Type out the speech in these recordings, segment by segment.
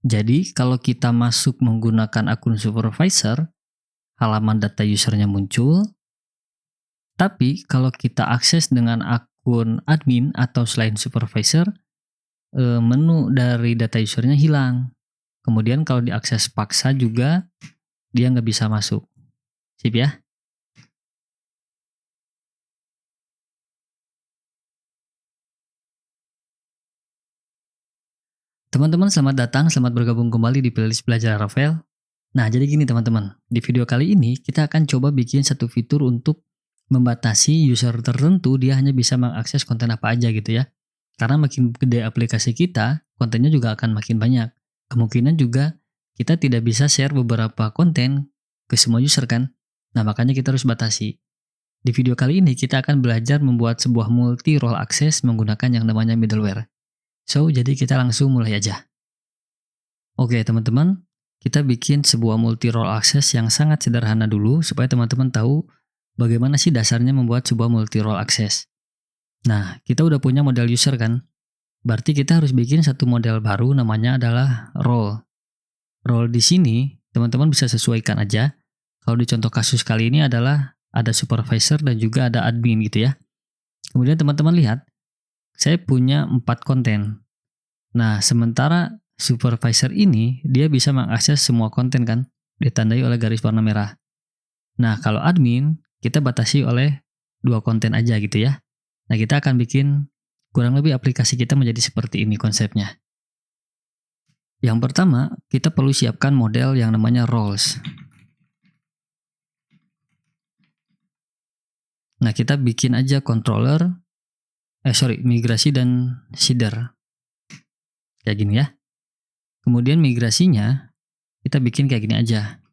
Jadi kalau kita masuk menggunakan akun supervisor, halaman data usernya muncul. Tapi kalau kita akses dengan akun admin atau selain supervisor, menu dari data usernya hilang. Kemudian kalau diakses paksa juga, dia nggak bisa masuk. Sip ya? Teman-teman selamat datang, selamat bergabung kembali di playlist belajar Laravel. Nah, jadi gini teman-teman, di video kali ini kita akan coba bikin satu fitur untuk membatasi user tertentu dia hanya bisa mengakses konten apa aja gitu ya. Karena makin gede aplikasi kita, kontennya juga akan makin banyak. Kemungkinan juga kita tidak bisa share beberapa konten ke semua user kan. Nah, makanya kita harus batasi. Di video kali ini kita akan belajar membuat sebuah multi-role access menggunakan yang namanya middleware. So, jadi kita langsung mulai aja. Oke teman-teman, kita bikin sebuah multi-role access yang sangat sederhana dulu supaya teman-teman tahu bagaimana sih dasarnya membuat sebuah multi-role access. Nah, kita udah punya model user kan? Berarti kita harus bikin satu model baru namanya adalah role. Role di sini teman-teman bisa sesuaikan aja. Kalau di contoh kasus kali ini adalah ada supervisor dan juga ada admin gitu ya. Kemudian teman-teman lihat, saya punya 4 konten. Nah, sementara supervisor ini, dia bisa mengakses semua konten kan, ditandai oleh garis warna merah. Nah, kalau admin, kita batasi oleh 2 konten aja gitu ya. Nah, kita akan bikin kurang lebih aplikasi kita menjadi seperti ini konsepnya. Yang pertama, kita perlu siapkan model yang namanya roles. Nah, kita bikin aja controller, migrasi dan seeder. Kayak gini ya. Kemudian migrasinya, kita bikin kayak gini aja.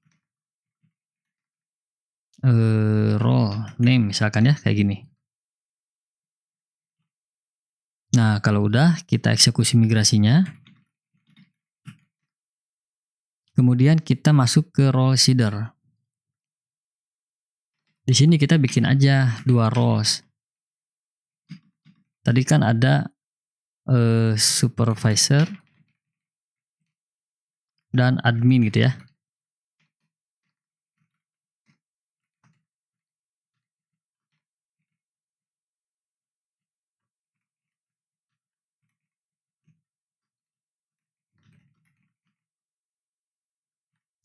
Role name misalkan ya, kayak gini. Nah, kalau udah, kita eksekusi migrasinya. Kemudian kita masuk ke role seeder. Di sini kita bikin aja 2 roles. Tadi kan ada supervisor dan admin gitu ya.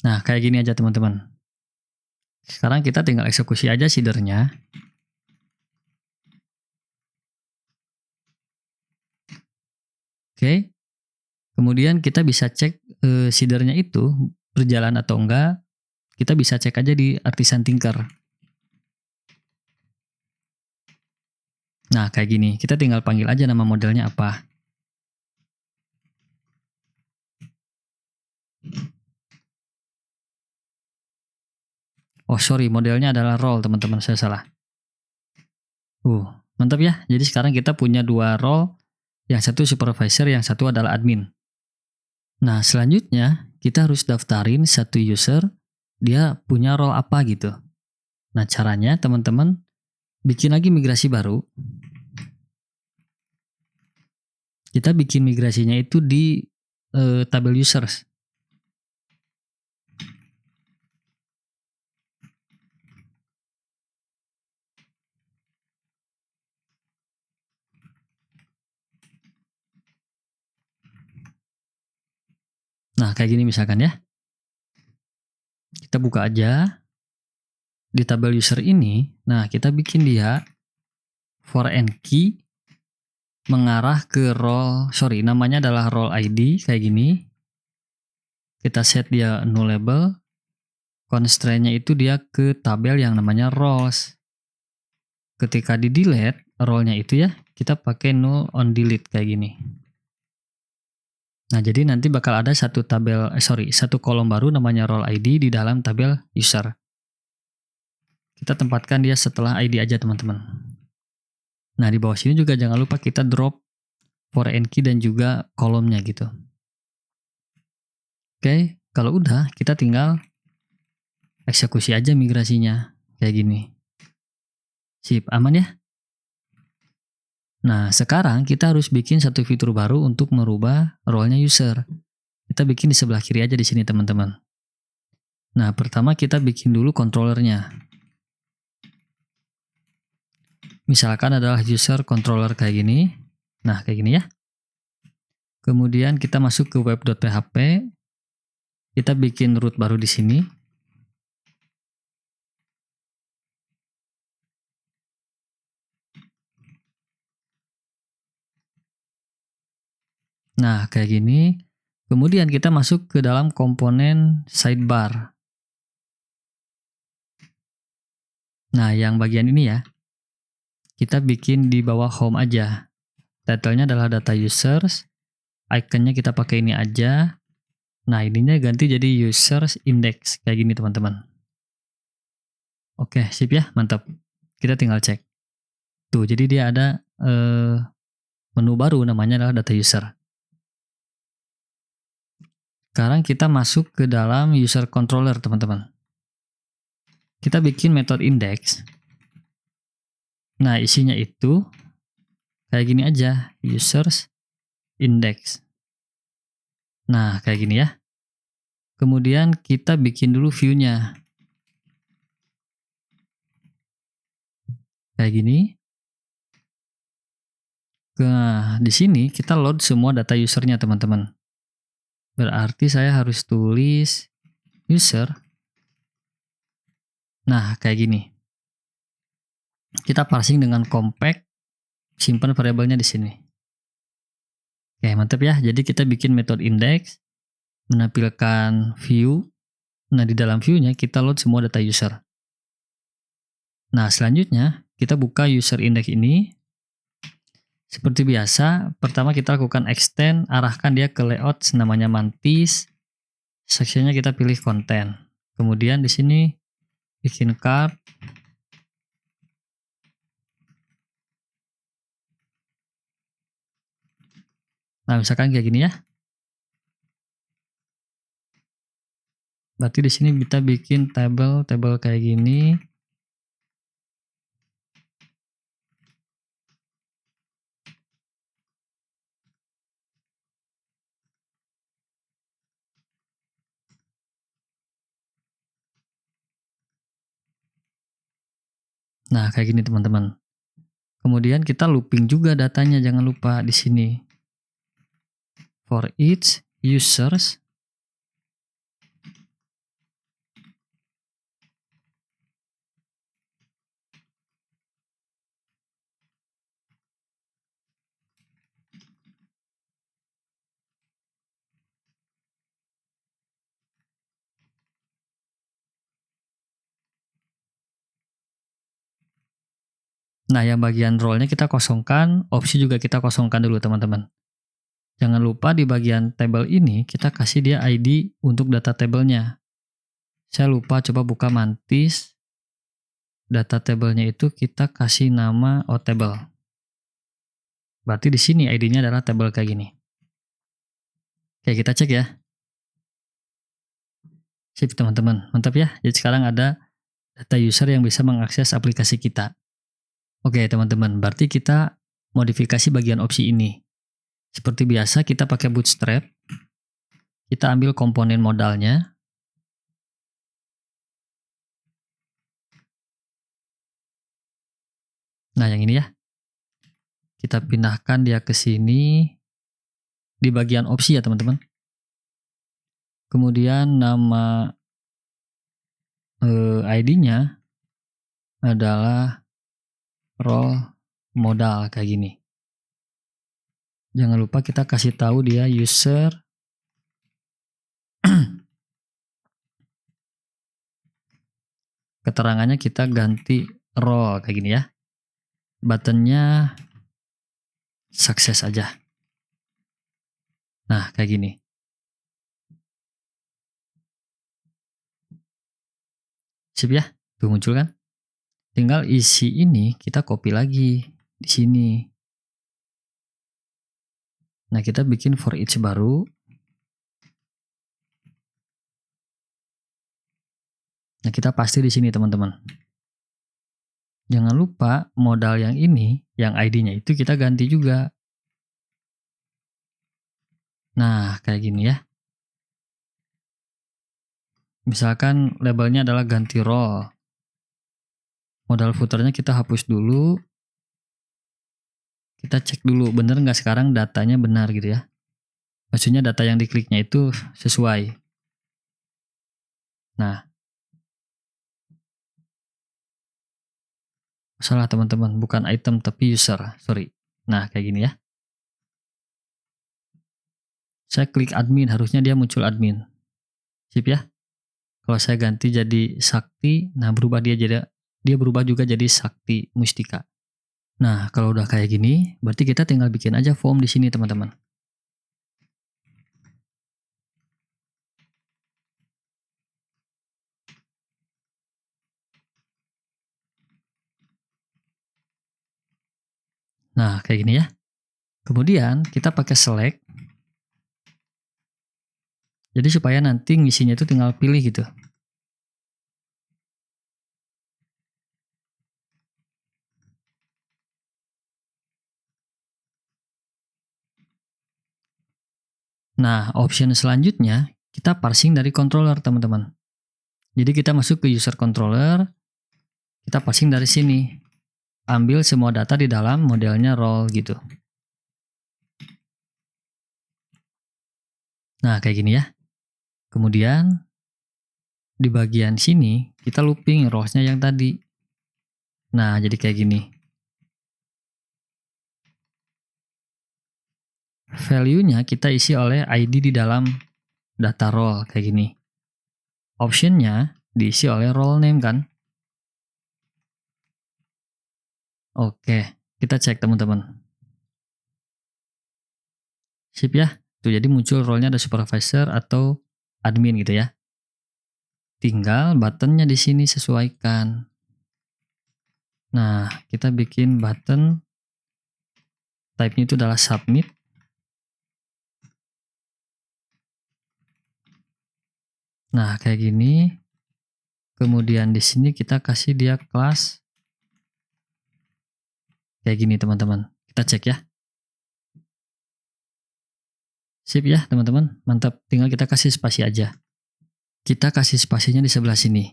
Nah, kayak gini aja teman-teman. Sekarang kita tinggal eksekusi aja seedernya. Oke. Kemudian kita bisa cek seedernya itu berjalan atau enggak. Kita bisa cek aja di artisan tinker. Nah, kayak gini. Kita tinggal panggil aja nama modelnya apa. Oh, sorry. Modelnya adalah role, teman-teman. Saya salah. Mantap ya. Jadi sekarang kita punya 2 role. Yang satu supervisor, yang satu adalah admin. Nah, selanjutnya kita harus daftarin satu user, dia punya role apa gitu. Nah, caranya teman-teman bikin lagi migrasi baru. Kita bikin migrasinya itu di tabel users. Nah, kayak gini misalkan ya. Kita buka aja di tabel user ini. Nah, kita bikin dia foreign key mengarah ke role, namanya adalah role ID kayak gini. Kita set dia nullable. Constraint-nya itu dia ke tabel yang namanya roles. Ketika di delete role-nya itu ya, kita pakai null on delete kayak gini. Nah, jadi nanti bakal ada satu kolom baru namanya role ID di dalam tabel user. Kita tempatkan dia setelah ID aja teman-teman. Nah, di bawah sini juga jangan lupa kita drop foreign key dan juga kolomnya gitu. Oke, kalau udah kita tinggal eksekusi aja migrasinya kayak gini. Sip, aman ya? Nah, sekarang kita harus bikin satu fitur baru untuk merubah role-nya user. Kita bikin di sebelah kiri aja di sini, teman-teman. Nah, pertama kita bikin dulu controllernya. Misalkan adalah user controller kayak gini. Nah, kayak gini ya. Kemudian kita masuk ke web.php. Kita bikin root baru di sini. Nah, kayak gini. Kemudian kita masuk ke dalam komponen sidebar. Nah, yang bagian ini ya. Kita bikin di bawah home aja. Title-nya adalah data users. Iconnya kita pakai ini aja. Nah, ininya ganti jadi users index. Kayak gini, teman-teman. Oke, sip ya. Mantap. Kita tinggal cek. Tuh, jadi dia ada menu baru namanya adalah data user. Sekarang kita masuk ke dalam user controller, teman-teman. Kita bikin metode index. Nah, isinya itu kayak gini aja, users index. Nah, kayak gini ya. Kemudian kita bikin dulu view-nya. Kayak gini. Nah, di sini kita load semua data usernya, teman-teman. Berarti saya harus tulis user. Nah, kayak gini. Kita parsing dengan compact, simpan variabelnya di sini. Oke, mantap ya. Jadi kita bikin metode index, menampilkan view. Nah, di dalam view-nya kita load semua data user. Nah, selanjutnya kita buka user index ini. Seperti biasa, pertama kita lakukan extend, arahkan dia ke layout namanya mantis. Seksinya kita pilih konten. Kemudian di sini bikin card. Nah, misalkan kayak gini ya. Berarti di sini kita bikin table kayak gini. Nah, kayak gini teman-teman. Kemudian kita looping juga datanya, jangan lupa di sini. For each users. Nah, yang bagian role-nya kita kosongkan, opsi juga kita kosongkan dulu teman-teman. Jangan lupa di bagian table ini kita kasih dia ID untuk data table-nya. Saya lupa, coba buka mantis. Data table-nya itu kita kasih nama table. Berarti di sini ID-nya adalah table kayak gini. Oke, kita cek ya. Sip teman-teman, mantap ya. Jadi sekarang ada data user yang bisa mengakses aplikasi kita. Oke teman-teman, berarti kita modifikasi bagian opsi ini. Seperti biasa kita pakai bootstrap. Kita ambil komponen modalnya. Nah, yang ini ya. Kita pindahkan dia ke sini. Di bagian opsi ya teman-teman. Kemudian nama ID-nya adalah role modal kayak gini. Jangan lupa kita kasih tahu dia user. Keterangannya kita ganti role kayak gini ya. Buttonnya sukses aja. Nah, kayak gini. Sip ya, tuh muncul kan? Tinggal isi ini kita copy lagi di sini. Nah, kita bikin for each baru. Nah, kita pasti di sini teman-teman. Jangan lupa modal yang ini, yang ID-nya itu kita ganti juga. Nah, kayak gini ya. Misalkan labelnya adalah ganti role. Modal footernya kita hapus dulu. Kita cek dulu bener nggak sekarang datanya benar gitu ya. Maksudnya data yang dikliknya itu sesuai. Nah, salah teman-teman, bukan item tapi user, sorry. Nah, kayak gini ya. Saya klik admin, harusnya dia muncul admin. Sip ya. Kalau saya ganti jadi Sakti, nah dia berubah juga jadi Sakti Mustika. Nah, kalau udah kayak gini, berarti kita tinggal bikin aja form di sini, teman-teman. Nah, kayak gini ya. Kemudian kita pakai select. Jadi supaya nanti ngisinya itu tinggal pilih gitu. Nah, option selanjutnya kita parsing dari controller, teman-teman. Jadi kita masuk ke user controller, kita parsing dari sini. Ambil semua data di dalam modelnya role gitu. Nah, kayak gini ya. Kemudian di bagian sini kita looping rows-nya yang tadi. Nah, jadi kayak gini. Value-nya kita isi oleh ID di dalam data role kayak gini. Option-nya diisi oleh role name kan. Oke, kita cek teman-teman. Sip ya. Tuh jadi muncul role-nya ada supervisor atau admin gitu ya. Tinggal button-nya di sini sesuaikan. Nah, kita bikin button type-nya itu adalah submit. Nah, kayak gini. Kemudian di sini kita kasih dia kelas kayak gini, teman-teman. Kita cek ya. Sip ya, teman-teman. Mantap. Tinggal kita kasih spasi aja. Kita kasih spasinya di sebelah sini.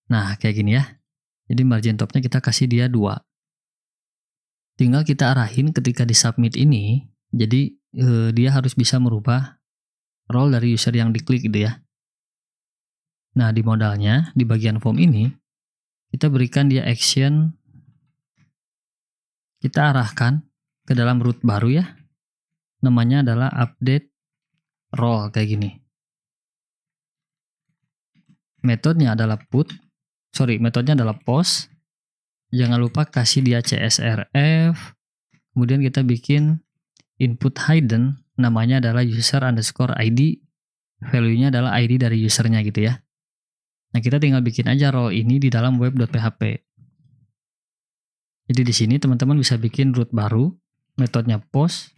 Nah, kayak gini ya. Jadi margin topnya kita kasih dia 2. Tinggal kita arahin ketika di submit ini. Jadi dia harus bisa merubah role dari user yang diklik gitu ya. Nah, di modalnya, di bagian form ini, kita berikan dia action. Kita arahkan ke dalam root baru ya. Namanya adalah update role kayak gini. Metodenya adalah metodenya adalah post. Jangan lupa kasih dia CSRF. Kemudian kita bikin input hidden, namanya adalah user underscore ID. Value-nya adalah ID dari usernya gitu ya. Nah, kita tinggal bikin aja role ini di dalam web.php. Jadi di sini teman-teman bisa bikin root baru, metodenya post.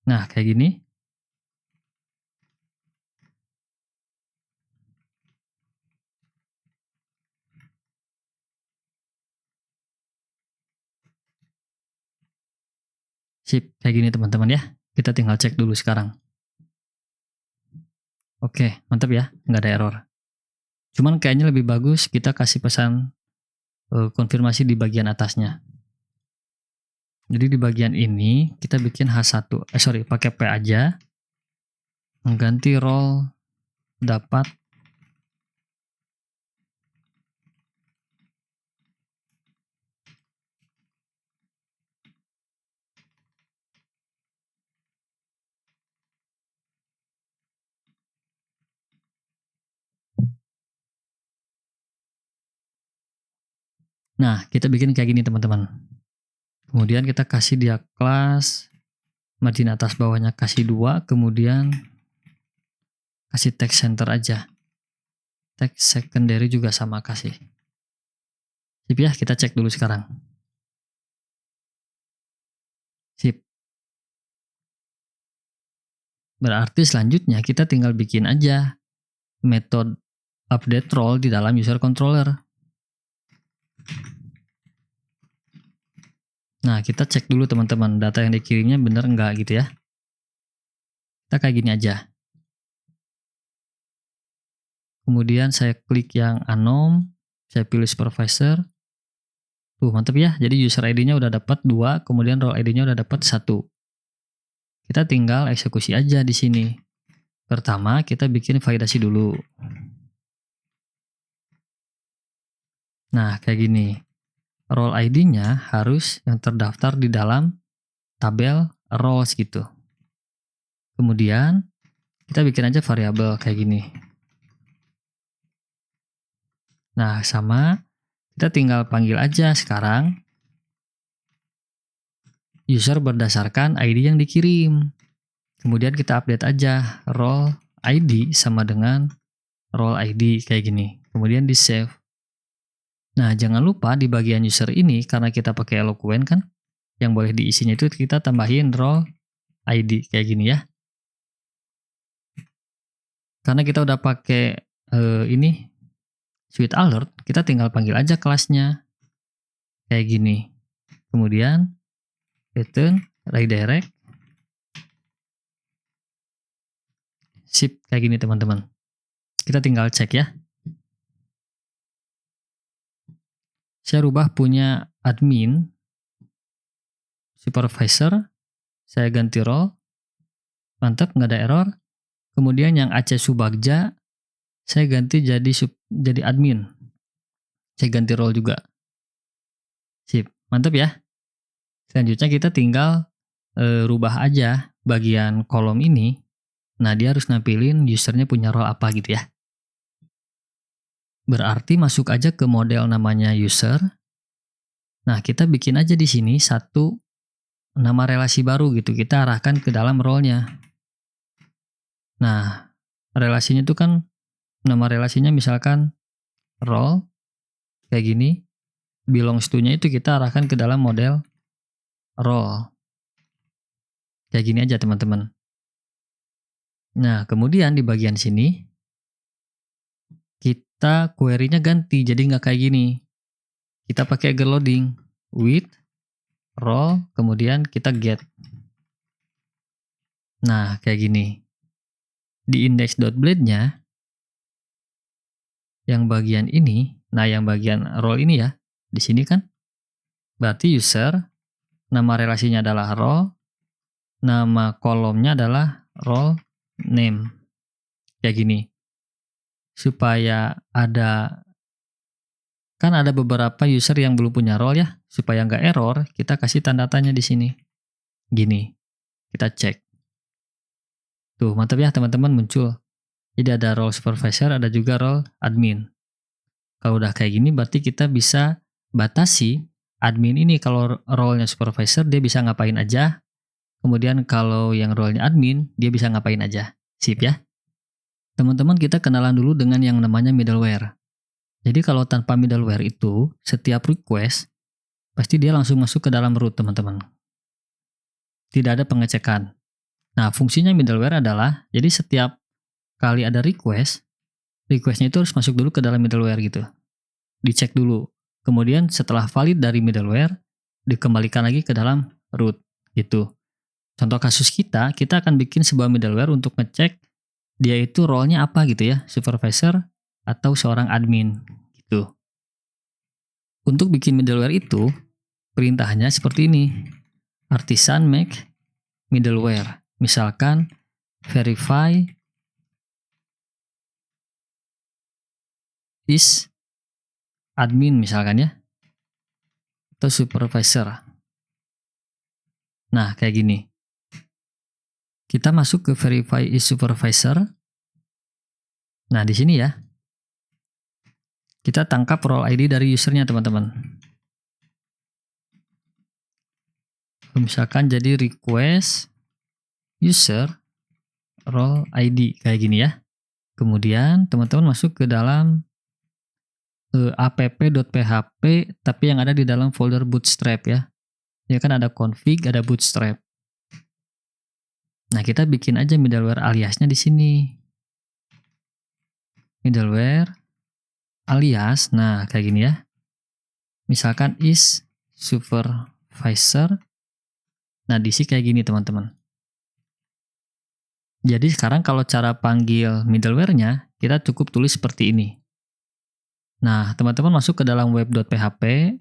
Nah, kayak gini. Sip, kayak gini teman-teman ya. Kita tinggal cek dulu sekarang. Oke, mantap ya, nggak ada error. Cuman kayaknya lebih bagus kita kasih pesan konfirmasi di bagian atasnya. Jadi di bagian ini kita bikin H1, pakai P aja. Mengganti role dapat Nah, kita bikin kayak gini teman-teman. Kemudian kita kasih dia kelas, margin atas bawahnya kasih 2, kemudian kasih text center aja. Text secondary juga sama kasih. Sip ya, kita cek dulu sekarang. Sip. Berarti selanjutnya kita tinggal bikin aja metode update role di dalam user controller. Nah, kita cek dulu teman-teman, data yang dikirimnya benar enggak gitu ya. Kita kayak gini aja. Kemudian saya klik yang anom, saya pilih supervisor. Tuh, mantap ya. Jadi user ID-nya udah dapat 2, kemudian role ID-nya udah dapat 1. Kita tinggal eksekusi aja di sini. Pertama, kita bikin validasi dulu. Nah, kayak gini. Role ID-nya harus yang terdaftar di dalam tabel roles gitu. Kemudian, kita bikin aja variabel kayak gini. Nah, sama kita tinggal panggil aja sekarang user berdasarkan ID yang dikirim. Kemudian kita update aja role ID sama dengan role ID kayak gini. Kemudian di save. Nah, jangan lupa di bagian user ini karena kita pakai eloquent kan, yang boleh diisinya itu kita tambahin role ID kayak gini ya. Karena kita udah pakai ini suite alert, kita tinggal panggil aja kelasnya kayak gini. Kemudian return redirect sip kayak gini teman-teman. Kita tinggal cek ya. Saya rubah punya admin, supervisor, saya ganti role, mantap nggak ada error. Kemudian yang Aceh Subagja, saya ganti jadi admin, saya ganti role juga. Sip, mantap ya. Selanjutnya kita tinggal rubah aja bagian kolom ini. Nah, dia harus nampilin usernya punya role apa gitu ya. Berarti masuk aja ke model namanya user. Nah, kita bikin aja di sini satu nama relasi baru gitu. Kita arahkan ke dalam role-nya. Nah, relasinya itu kan nama relasinya misalkan role kayak gini. Belongs to-nya itu kita arahkan ke dalam model role. Kayak gini aja teman-teman. Nah, kemudian di bagian sini kita query-nya ganti, jadi nggak kayak gini. Kita pakai loading with role, kemudian kita get. Nah, kayak gini. Di index.blade-nya, yang bagian ini, nah yang bagian role ini ya, di sini kan, berarti user, nama relasinya adalah role, nama kolomnya adalah role name. Kayak gini. Supaya kan ada beberapa user yang belum punya role ya, supaya nggak error, kita kasih tanda tanya di sini. Gini, kita cek. Tuh, mantap ya teman-teman muncul. Jadi ada role supervisor, ada juga role admin. Kalau udah kayak gini, berarti kita bisa batasi admin ini. Kalau role-nya supervisor, dia bisa ngapain aja. Kemudian kalau yang role-nya admin, dia bisa ngapain aja. Sip ya. Teman-teman, kita kenalan dulu dengan yang namanya middleware. Jadi kalau tanpa middleware itu, setiap request, pasti dia langsung masuk ke dalam root teman-teman. Tidak ada pengecekan. Nah, fungsinya middleware adalah, jadi setiap kali ada requestnya itu harus masuk dulu ke dalam middleware gitu. Dicek dulu. Kemudian setelah valid dari middleware, dikembalikan lagi ke dalam root gitu. Contoh kasus kita akan bikin sebuah middleware untuk ngecek dia itu role-nya apa gitu ya, supervisor atau seorang admin gitu. Untuk bikin middleware itu, perintahnya seperti ini. Artisan make middleware. Misalkan verify is admin misalkan ya. Atau supervisor. Nah, kayak gini. Kita masuk ke verify is supervisor. Nah, di sini ya. Kita tangkap role ID dari usernya, teman-teman. Misalkan jadi request user role ID kayak gini ya. Kemudian teman-teman masuk ke dalam app.php tapi yang ada di dalam folder bootstrap ya. Ya kan ada config, ada bootstrap. Nah, kita bikin aja middleware aliasnya di sini. Middleware alias, nah kayak gini ya. Misalkan is supervisor. Nah, di sini kayak gini teman-teman. Jadi sekarang kalau cara panggil middleware-nya, kita cukup tulis seperti ini. Nah, teman-teman masuk ke dalam web.php,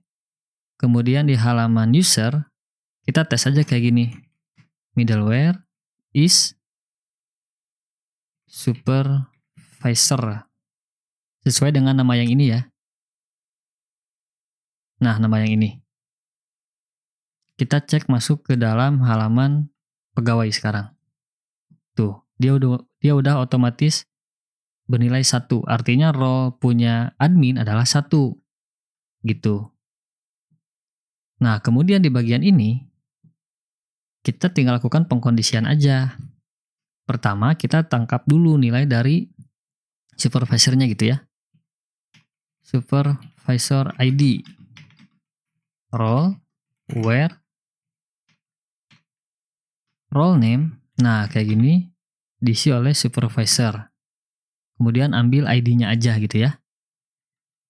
kemudian di halaman user, kita tes aja kayak gini. Middleware is supervisor. Sesuai dengan nama yang ini ya. Nah, nama yang ini. Kita cek masuk ke dalam halaman pegawai sekarang. Tuh, dia udah otomatis bernilai 1. Artinya role punya admin adalah 1. Gitu. Nah, kemudian di bagian ini, kita tinggal lakukan pengkondisian aja. Pertama, kita tangkap dulu nilai dari supervisornya gitu ya. Supervisor ID. Role, where, role name. Nah, kayak gini diisi oleh supervisor. Kemudian ambil ID-nya aja gitu ya.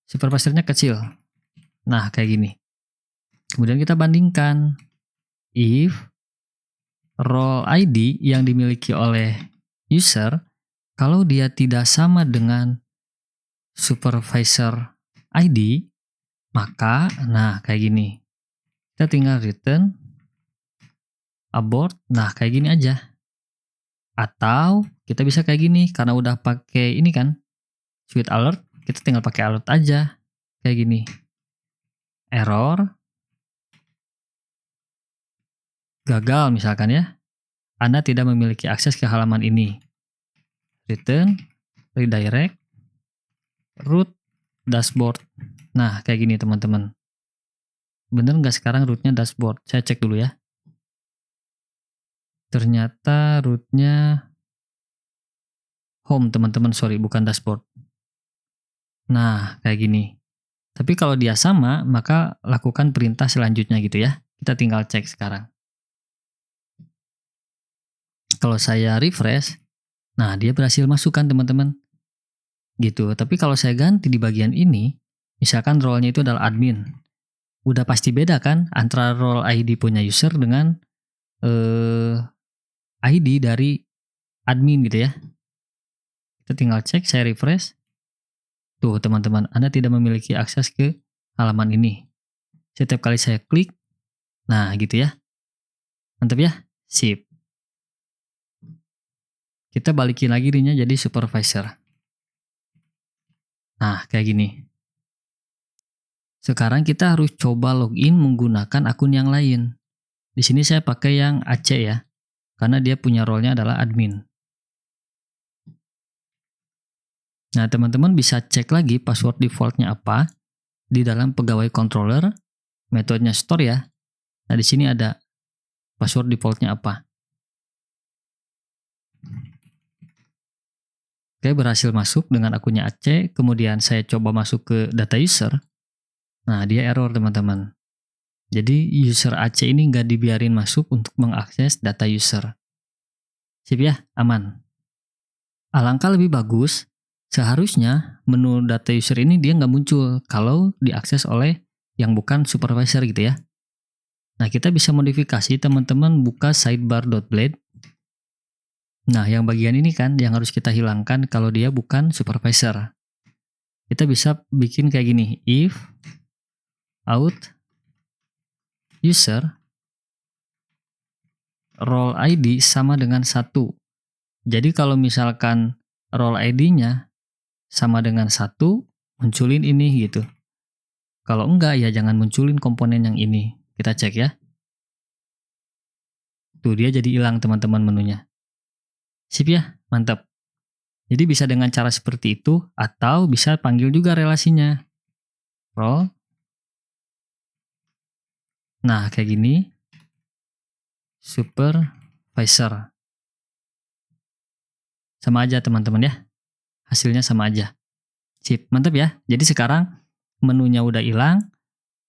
Supervisornya kecil. Nah, kayak gini. Kemudian kita bandingkan. If role ID yang dimiliki oleh user, kalau dia tidak sama dengan supervisor ID, maka, nah kayak gini. Kita tinggal return, abort, nah kayak gini aja. Atau kita bisa kayak gini, karena udah pakai ini kan, suite alert, kita tinggal pakai alert aja, kayak gini. Error, gagal misalkan ya, Anda tidak memiliki akses ke halaman ini. Return, redirect, root, dashboard. Nah, kayak gini teman-teman. Bener nggak sekarang rootnya dashboard? Saya cek dulu ya. Ternyata rootnya home teman-teman, sorry bukan dashboard. Nah, kayak gini. Tapi kalau dia sama, maka lakukan perintah selanjutnya gitu ya. Kita tinggal cek sekarang. Kalau saya refresh, nah dia berhasil masukkan teman-teman. Gitu. Tapi kalau saya ganti di bagian ini, misalkan role-nya itu adalah admin. Udah pasti beda kan antara role ID punya user dengan ID dari admin gitu ya. Kita tinggal cek, saya refresh. Tuh teman-teman, Anda tidak memiliki akses ke halaman ini. Setiap kali saya klik, nah gitu ya. Mantap ya? Sip. Kita balikin lagi dirinya jadi supervisor. Nah, kayak gini. Sekarang kita harus coba login menggunakan akun yang lain. Di sini saya pakai yang AC ya, karena dia punya role-nya adalah admin. Nah, teman-teman bisa cek lagi password default-nya apa di dalam pegawai controller, metodenya store ya. Nah, di sini ada password default-nya apa. Oke, berhasil masuk dengan akunnya AC, kemudian saya coba masuk ke data user. Nah, dia error teman-teman. Jadi user AC ini nggak dibiarin masuk untuk mengakses data user. Sip ya, aman. Alangkah lebih bagus, seharusnya menu data user ini dia nggak muncul kalau diakses oleh yang bukan supervisor gitu ya. Nah, kita bisa modifikasi teman-teman buka sidebar.blade. Nah, yang bagian ini kan yang harus kita hilangkan kalau dia bukan supervisor. Kita bisa bikin kayak gini, if out user role ID sama dengan 1. Jadi kalau misalkan role ID-nya sama dengan 1, munculin ini gitu. Kalau enggak ya jangan munculin komponen yang ini. Kita cek ya. Tuh dia jadi hilang teman-teman menunya. Sip ya, mantap. Jadi bisa dengan cara seperti itu atau bisa panggil juga relasinya. Role. Nah, kayak gini. Supervisor. Sama aja teman-teman ya. Hasilnya sama aja. Sip, mantap ya. Jadi sekarang menunya udah hilang.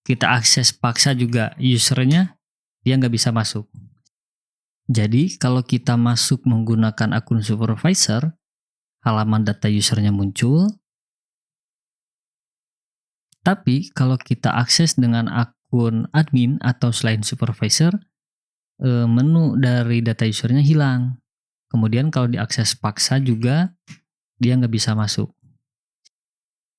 Kita akses paksa juga usernya, dia nggak bisa masuk. Jadi kalau kita masuk menggunakan akun supervisor, halaman data usernya muncul. Tapi kalau kita akses dengan akun admin atau selain supervisor, menu dari data usernya hilang. Kemudian kalau diakses paksa juga, dia nggak bisa masuk.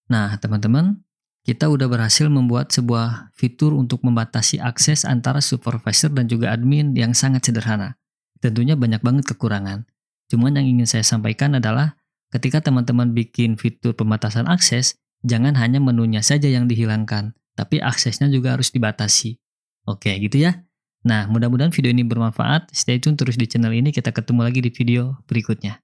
Nah, teman-teman, kita udah berhasil membuat sebuah fitur untuk membatasi akses antara supervisor dan juga admin yang sangat sederhana. Tentunya banyak banget kekurangan. Cuman yang ingin saya sampaikan adalah, ketika teman-teman bikin fitur pembatasan akses, jangan hanya menunya saja yang dihilangkan, tapi aksesnya juga harus dibatasi. Oke, gitu ya. Nah, mudah-mudahan video ini bermanfaat. Stay tune terus di channel ini, kita ketemu lagi di video berikutnya.